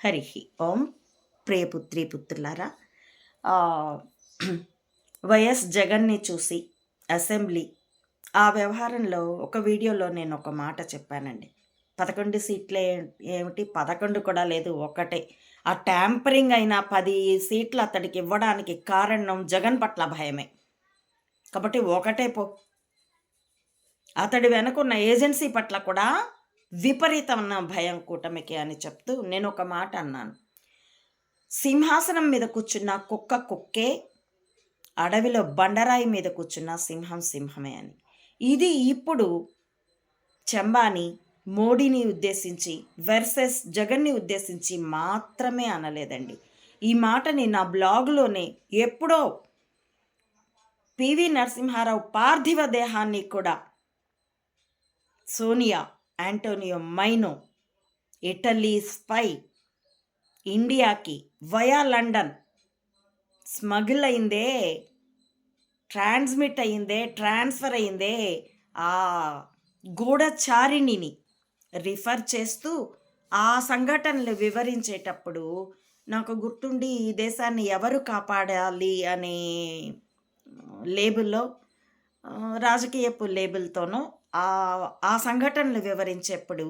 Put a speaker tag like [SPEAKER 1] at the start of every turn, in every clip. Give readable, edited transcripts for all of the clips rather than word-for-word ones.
[SPEAKER 1] హరి ఓం. ప్రియపుత్రి పుత్రులారా, ఆ, వైఎస్ జగన్ని చూసి అసెంబ్లీ ఆ వ్యవహారంలో ఒక వీడియోలో నేను ఒక మాట చెప్పానండి. 11 సీట్లే ఏమిటి, 11 కూడా లేదు, ఒకటే. ఆ ట్యాంపరింగ్ అయిన 10 సీట్లు అతడికి ఇవ్వడానికి కారణం జగన్ పట్ల భయమే. కాబట్టి ఒకటే పో. అతడి వెనుకున్న ఏజెన్సీ పట్ల కూడా విపరీతమైన భయం కూటమికి అని చెప్తూ నేను ఒక మాట అన్నాను. సింహాసనం మీద కూర్చున్న కుక్క కుక్కే, అడవిలో బండరాయి మీద కూర్చున్న సింహం సింహమే అని. ఇది ఇప్పుడు చంబాని మోడీని ఉద్దేశించి వర్సెస్ జగన్ని ఉద్దేశించి మాత్రమే అనలేదండి. ఈ మాటని నా బ్లాగులోనే ఎప్పుడో పివి నరసింహారావు పార్థివ దేహాన్ని కూడా Sonia Antonio Maino Italy spy ఇండియాకి వయా లండన్ స్మగిల్ అయిందే, ట్రాన్స్మిట్ అయిందే, ట్రాన్స్ఫర్ అయిందే ఆ గూఢచారిణిని రిఫర్ చేస్తూ ఆ సంఘటనలు వివరించేటప్పుడు నాకు గుర్తుండి ఈ దేశాన్ని ఎవరు కాపాడాలి అనే లేబుల్లో, రాజకీయపు లేబుల్తోనూ ఆ సంఘటనలు వివరించేప్పుడు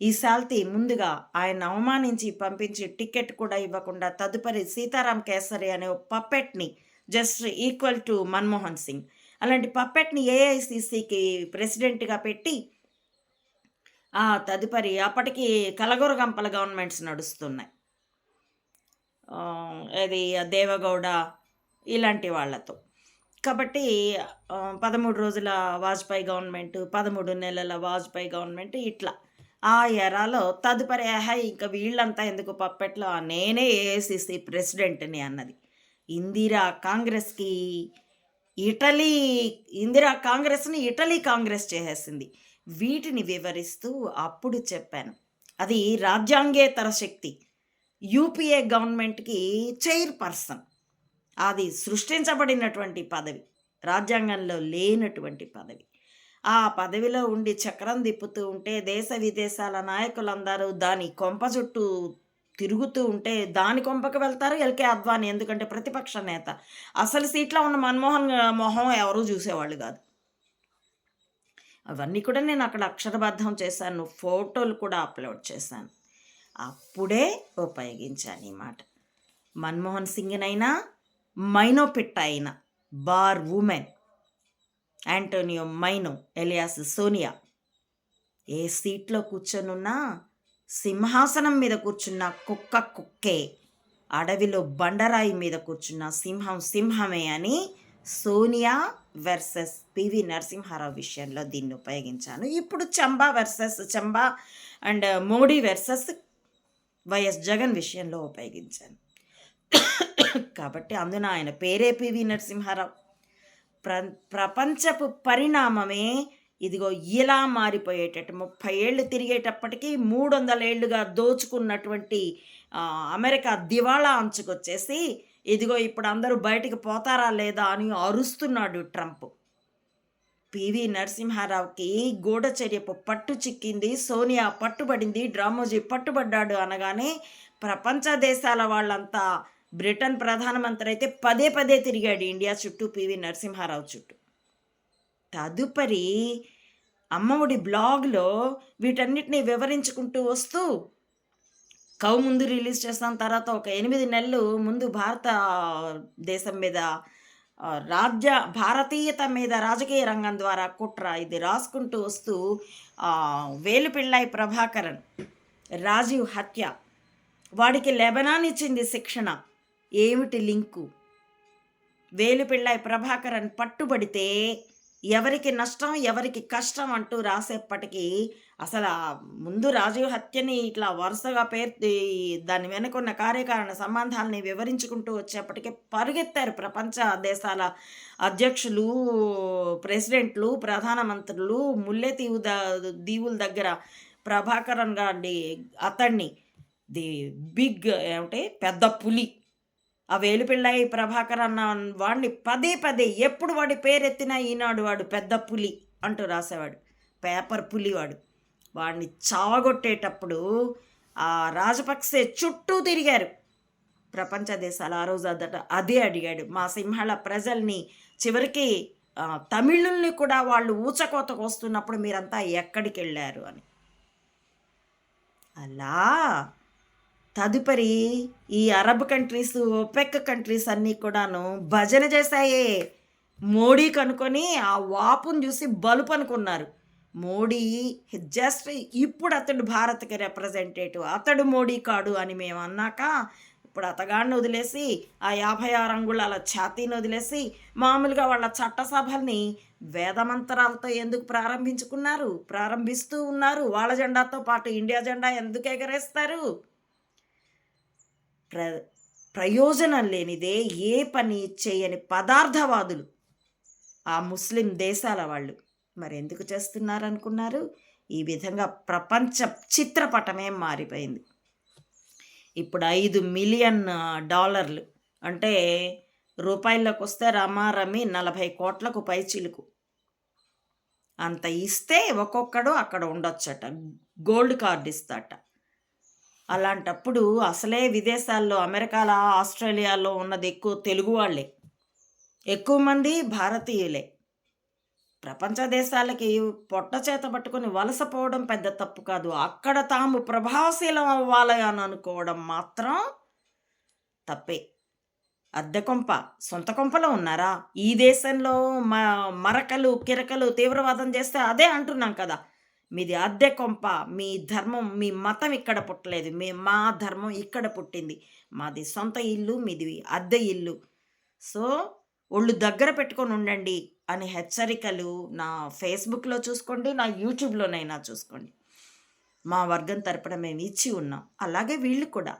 [SPEAKER 1] ఈ సాల్తీ ముందుగా ఆయన అవమానించి పంపించి టికెట్ కూడా ఇవ్వకుండా తదుపరి సీతారాం కేసరి అనే పప్పెట్ని just equal to Manmohan Singh అలాంటి పప్పెట్ని ఏఐసిసికి ప్రెసిడెంట్గా పెట్టి తదుపరి అప్పటికి కలగొరగంపల గవర్నమెంట్స్ నడుస్తున్నాయి. అది దేవగౌడ ఇలాంటి వాళ్ళతో. కాబట్టి 13 రోజుల వాజ్పేయి గవర్నమెంట్, 13 నెలల వాజ్పేయి గవర్నమెంట్, ఇట్లా ఆ ఎరాలో తదుపరి ఇంకా వీళ్ళంతా ఎందుకు పప్పెట్లో, నేనే ఏఐసిసి ప్రెసిడెంట్ని అన్నది. ఇందిరా కాంగ్రెస్ని ఇటలీ కాంగ్రెస్ చేసేసింది. వీటిని వివరిస్తూ అప్పుడు చెప్పాను, అది రాజ్యాంగేతర శక్తి, యూపీఏ గవర్నమెంట్కి చైర్పర్సన్, అది సృష్టించబడినటువంటి పదవి, రాజ్యాంగంలో లేనటువంటి పదవి. ఆ పదవిలో ఉండి చక్రం తిప్పుతూ ఉంటే దేశ విదేశాల నాయకులందరూ దాని కొంప చుట్టూ తిరుగుతూ ఉంటే దాని కొంపకు వెళ్తారు ఎల్కే అద్వానీ, ఎందుకంటే ప్రతిపక్ష నేత. అసలు సీట్లో ఉన్న మన్మోహన్ మొహం ఎవరూ చూసేవాళ్ళు కాదు. అవన్నీ కూడా నేను అక్కడ అక్షరబద్ధం చేశాను, ఫోటోలు కూడా అప్లోడ్ చేశాను. అప్పుడే ఉపయోగించాను ఈ మాట. మన్మోహన్ సింగ్నైనా మైనో పిట్ట అయిన bar women Antonio Maino alias Sonia ఏ సీట్లో కూర్చొనున్నా సింహాసనం మీద కూర్చున్న కుక్క కుక్కే, అడవిలో బండరాయి మీద కూర్చున్న సింహం సింహమే అని సోనియా వర్సెస్ పివి నరసింహారావు విషయంలో దీన్ని ఉపయోగించాను. ఇప్పుడు Chamba and Modi versus YS Jagan విషయంలో ఉపయోగించాను. కాబట్టి అందున ఆయన పేరే పివి నరసింహారావు. ప్రపంచపు పరిణామమే ఇదిగో ఇలా మారిపోయేటట్టు 30 ఏళ్ళు తిరిగేటప్పటికీ 300 ఏళ్ళుగా దోచుకున్నటువంటి అమెరికా దివాళా అంచుకొచ్చేసి ఇదిగో ఇప్పుడు అందరూ బయటికి పోతారా లేదా అని అరుస్తున్నాడు ట్రంప్. పివి నరసింహారావుకి గూఢచర్యపు పట్టు చిక్కింది, సోనియా పట్టుబడింది, డ్రామోజీ పట్టుబడ్డాడు అనగానే ప్రపంచ దేశాల వాళ్ళంతా, బ్రిటన్ ప్రధానమంత్రి అయితే పదే పదే తిరిగాడు ఇండియా చుట్టూ, పివి నరసింహారావు చుట్టూ. తదుపరి అమ్మఒడి బ్లాగ్లో వీటన్నిటిని వివరించుకుంటూ వస్తూ ముందు రిలీజ్ చేస్తాం, తర్వాత ఒక 8 నెలలు ముందు భారతదేశం మీద భారతీయత మీద రాజకీయ రంగం ద్వారా కుట్ర ఇది రాసుకుంటూ వస్తూ వేలుపిళ్ళై ప్రభాకరన్ రాజీవ్ హత్య, వాడికి లెబనాన్ ఇచ్చింది శిక్షణ, ఏమిటి లింకు? వేలుపిళ్ళై ప్రభాకరన్ పట్టుబడితే ఎవరికి నష్టం ఎవరికి కష్టం అంటూ రాసేప్పటికీ అసలు ముందు రాజీవ్ హత్యని ఇట్లా వరుసగా దాని వెనుకున్న కార్యకారణ సంబంధాలని వివరించుకుంటూ వచ్చేప్పటికీ పరుగెత్తారు ప్రపంచ దేశాల అధ్యక్షులు, ప్రెసిడెంట్లు, ప్రధానమంత్రులు. దీవుల దగ్గర ప్రభాకరన్ గారిని, అతన్ని పెద్ద పులి, ఆ వేలుపిళ్ళై ప్రభాకర్ అన్న వాడిని పదే పదే ఎప్పుడు వాడి పేరెత్తినా ఈనాడు వాడు పెద్ద పులి అంటూ రాసేవాడు, పేపర్ పులి వాడిని చావగొట్టేటప్పుడు ఆ రాజపక్సే చుట్టూ తిరిగారు ప్రపంచ దేశాలు. ఆ రోజు అదే అడిగాడు మా సింహళ ప్రజల్ని. చివరికి తమిళుల్ని కూడా వాళ్ళు ఊచకోతకు వస్తున్నప్పుడు మీరంతా ఎక్కడికి వెళ్ళారు అని. అలా తదుపరి ఈ అరబ్ కంట్రీస్, ఒపెక్ కంట్రీస్ అన్నీ కూడాను భజన చేశాయే మోడీ కనుకొని. ఆ వాపును చూసి బలుపు అనుకున్నారు. మోడీ జస్ట్ ఇప్పుడు అతడు భారత్కి రిప్రజెంటేటివ్, అతడు మోడీ కాడు అని మేము అన్నాక, ఇప్పుడు అతగాడిని వదిలేసి ఆ 56 అంగుళాల ఛాతీని వదిలేసి మామూలుగా వాళ్ళ చట్టసభల్ని వేదమంతరాలతో ఎందుకు ప్రారంభిస్తూ ఉన్నారు. వాళ్ళ జెండాతో పాటు ఇండియా జెండా ఎందుకు ఎగరేస్తారు? ప్రయోజనం లేనిదే ఏ పని చేయని పదార్థవాదులు ఆ ముస్లిం దేశాల వాళ్ళు మరి ఎందుకు చేస్తున్నారనుకున్నారు? ఈ విధంగా ప్రపంచ చిత్రపటమే మారిపోయింది. ఇప్పుడు $5 మిలియన్ అంటే రూపాయల్లోకి వస్తే రమారమి 40 కోట్లకు పైచిలుకు అంత ఇస్తే ఒక్కొక్కడు అక్కడ ఉండొచ్చట, గోల్డ్ కార్డు ఇస్తాట. అలాంటప్పుడు అసలే విదేశాల్లో అమెరికాలో, ఆస్ట్రేలియాలో ఉన్నది ఎక్కువ తెలుగు వాళ్ళే, ఎక్కువ మంది భారతీయులే. ప్రపంచ దేశాలకి పొట్ట చేత పట్టుకొని వలసపోవడం పెద్ద తప్పు కాదు. అక్కడ తాము ప్రభావశీలం అవ్వాలి అని అనుకోవడం మాత్రం తప్పే. అద్దె కొంప, సొంత కొంపలో ఉన్నారా? ఈ దేశంలో మరకలు కిరకలు తీవ్రవాదం చేస్తే అదే అంటున్నాం కదా, మీది అద్దె కొంప, మీ ధర్మం మీ మతం ఇక్కడ పుట్టలేదు, మా ధర్మం ఇక్కడ పుట్టింది, మాది సొంత ఇల్లు, మీది అద్దె ఇల్లు. సో ఒళ్ళు దగ్గర పెట్టుకొని ఉండండి అని హెచ్చరికలు నా ఫేస్బుక్లో చూసుకోండి, నా యూట్యూబ్లోనైనా చూసుకోండి. మా వర్గం తరపున మేము ఇచ్చి ఉన్నాం. అలాగే వీళ్ళు కూడా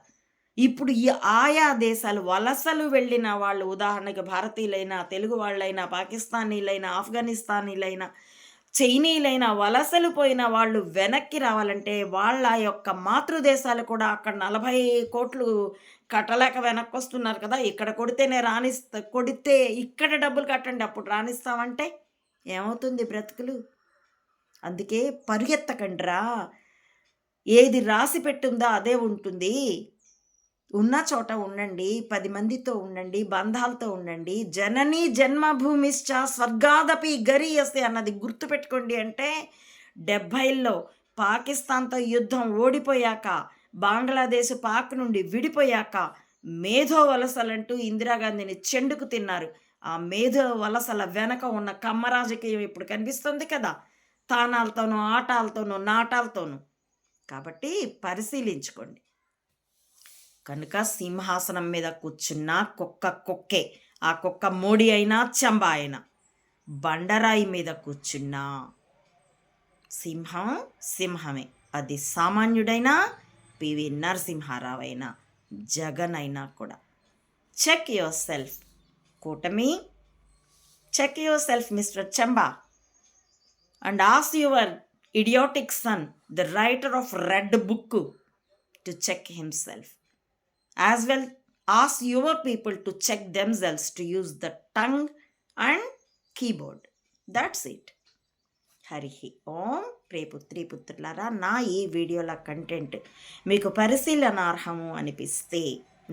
[SPEAKER 1] ఇప్పుడు ఈ ఆయా దేశాలు వలసలు వెళ్ళిన వాళ్ళు, ఉదాహరణకి భారతీయులైనా, తెలుగు వాళ్ళైనా, పాకిస్తానీలైనా, ఆఫ్ఘనిస్తానీలైనా, చైనీలైనా వలసలు పోయిన వాళ్ళు వెనక్కి రావాలంటే వాళ్ళ యొక్క మాతృదేశాలు కూడా అక్కడ 40 కోట్లు కట్టలేక వెనక్కి వస్తున్నారు కదా. ఇక్కడ కొడితే ఇక్కడ డబ్బులు కట్టండి అప్పుడు రాణిస్తామంటే ఏమవుతుంది బ్రతుకులు? అందుకే పరిగెత్తకండ్రా, ఏది రాసి పెట్టుందో అదే ఉంటుంది. ఉన్న చోట ఉండండి, 10 మందితో ఉండండి, బంధాలతో ఉండండి. జననీ జన్మభూమిశ్చ స్వర్గాదపి గరీయసి అన్నది గుర్తుపెట్టుకోండి. అంటే 70లో పాకిస్తాన్తో యుద్ధం ఓడిపోయాక, బంగ్లాదేశ్ పాక్ నుండి విడిపోయాక మేధో వలసలంటూ ఇందిరాగాంధీని చెండుకు తిన్నారు. ఆ మేధో వలసల వెనక ఉన్న కమ్మ రాజకీయం ఇప్పుడు కనిపిస్తుంది కదా, తానాలతోనూ, ఆటాలతోనూ, నాటాలతోనూ. కాబట్టి పరిశీలించుకోండి. కనుక సింహాసనం మీద కూర్చున్న కుక్కే, ఆ కుక్క మోడీ అయినా చంబా అయినా, బండరాయి మీద కూర్చున్న సింహం సింహమే. అది సామాన్యుడైనా, పివి నరసింహారావు అయినా, జగన్ అయినా కూడా. చెక్ యువర్ సెల్ఫ్ కూటమి, check yourself mister Chamba, and ask your idiotic son, the writer of Red Book, to check himself. As well, ask your people to check themselves to use the tongue and keyboard. That's it. Hari Om. ప్రియపుత్రి పుత్రులారా, నా ఈ వీడియోల కంటెంట్ మీకు పరిశీలనార్హము అనిపిస్తే,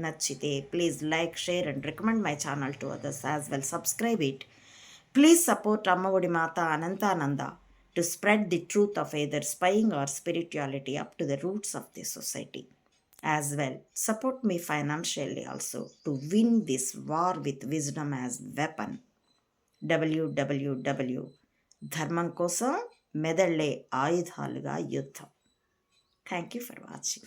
[SPEAKER 1] నచ్చితే please like, share and recommend my channel to others. As well subscribe it. Please support Ammaodi Mata Anantananda to spread the truth of either spying or spirituality up to the roots of the society. As well, support me financially also to win this war with wisdom as weapon. www. ధర్మం కోసం మెదళ్ళే ఆయుధాలుగా యుద్ధం. Thank you for watching.